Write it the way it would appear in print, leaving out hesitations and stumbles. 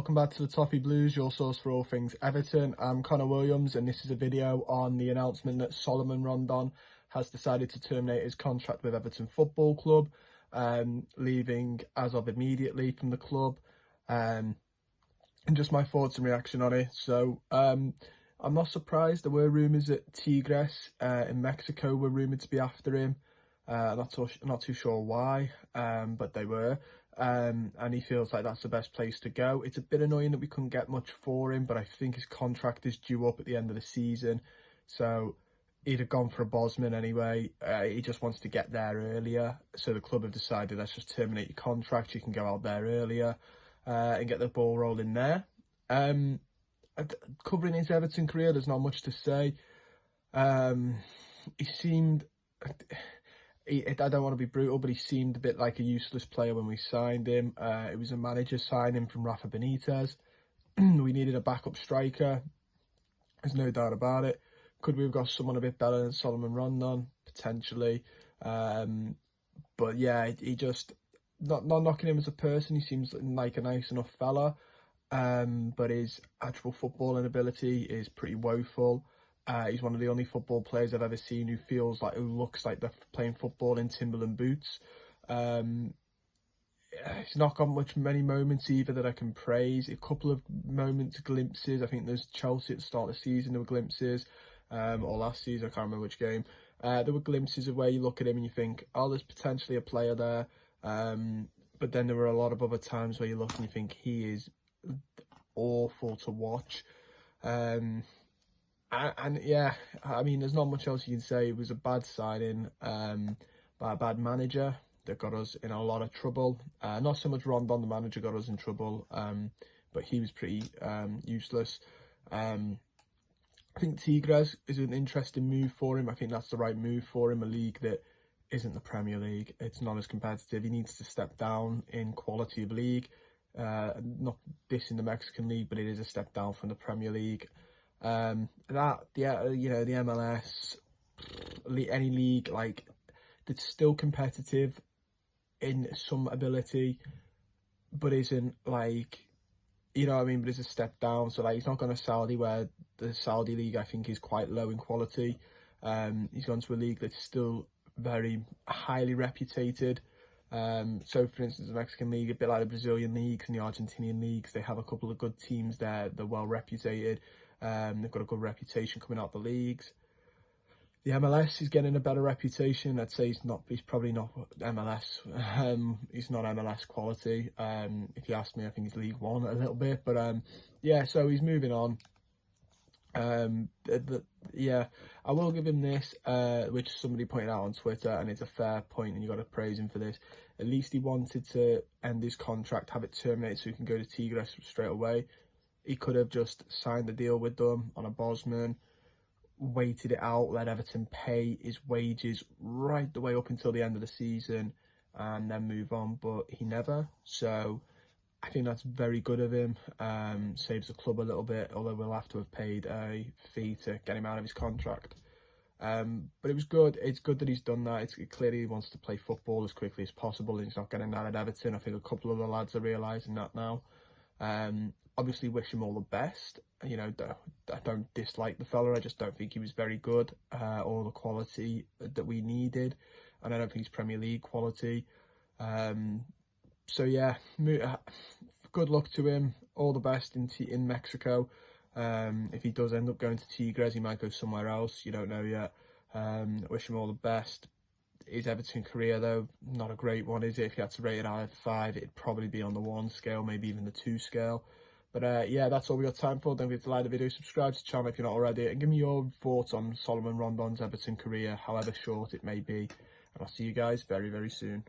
welcome back to the Toffee Blues, your source for all things Everton. I'm Connor Williams, and this is a video on the announcement that Salomon Rondon has decided to terminate his contract with Everton Football Club, leaving as of immediately from the club, and just my thoughts and reaction on it. So I'm not surprised. There were rumours that Tigres in Mexico were rumoured to be after him. Not too sure why, but they were. And he feels like that's the best place to go. It's a bit annoying that we couldn't get much for him, but I think his contract is due up at the end of the season. So he'd have gone for a Bosman anyway. He just wants to get there earlier. So the club have decided, let's just terminate your contract. You can go out there earlier and get the ball rolling there. Covering his Everton career, there's not much to say. He seemed... I don't want to be brutal, but he seemed a bit like a useless player when we signed him. It was a manager signing from Rafa Benitez. We needed a backup striker. There's no doubt about it. Could we have got someone a bit better than Salomon Rondon? Potentially. But yeah, he just... Not knocking him as a person, he seems like a nice enough fella. But his actual footballing ability is pretty woeful. He's one of the only football players I've ever seen who looks like they're playing football in Timberland boots. He's not got many moments either that I can praise. A couple of moments, glimpses. I think there's Chelsea at the start of the season, there were glimpses. Or last season, I can't remember which game. There were glimpses of where you look at him and you think, oh, there's potentially a player there. But then there were a lot of other times where you look and you think he is awful to watch. And yeah, I mean, there's not much else you can say. It was a bad signing by a bad manager that got us in a lot of trouble. Not so much Rondon, the manager, got us in trouble, but he was pretty useless. I think Tigres is an interesting move for him. I think that's the right move for him. A league that isn't the Premier League. It's not as competitive. He needs to step down in quality of league. Not this in the Mexican league, but it is a step down from the Premier League. The MLS, any league like that's still competitive in some ability, but isn't like, you know what I mean, but it's a step down. So like, he's not gone to Saudi, where the Saudi league I think is quite low in quality. He's gone to a league that's still very highly reputed. So for instance, the Mexican league, a bit like the Brazilian leagues and the Argentinian leagues, they have a couple of good teams there. They're well reputed. They've got a good reputation coming out the leagues. The MLS is getting a better reputation. I'd say he's probably not MLS. He's not MLS quality. If you ask me, I think he's League One a little bit. But yeah, so he's moving on. Yeah, I will give him this, which somebody pointed out on Twitter, and it's a fair point, and you got to praise him for this. At least he wanted to end his contract, have it terminated, so he can go to Tigres straight away. He could have just signed the deal with them on a Bosman, waited it out, let Everton pay his wages right the way up until the end of the season, and then move on, but he never. So I think that's very good of him. Saves the club a little bit, although we'll have to have paid a fee to get him out of his contract. But it was good. It's good that he's done that. Clearly he wants to play football as quickly as possible, and he's not getting that at Everton. I think a couple of the lads are realising that now. Obviously wish him all the best. You know, I don't dislike the fella. I just don't think he was very good, or the quality that we needed, and I don't think he's Premier League quality. So yeah, good luck to him. All the best in Mexico. If he does end up going to Tigres, he might go somewhere else. You don't know yet. Wish him all the best. His Everton career, though, not a great one, is it? If you had to rate it out of 5, it'd probably be on the 1 scale, maybe even the 2 scale. But yeah, that's all we got time for. Don't forget to like the video, subscribe to the channel if you're not already, and give me your thoughts on Salomon Rondon's Everton career, however short it may be. And I'll see you guys very, very soon.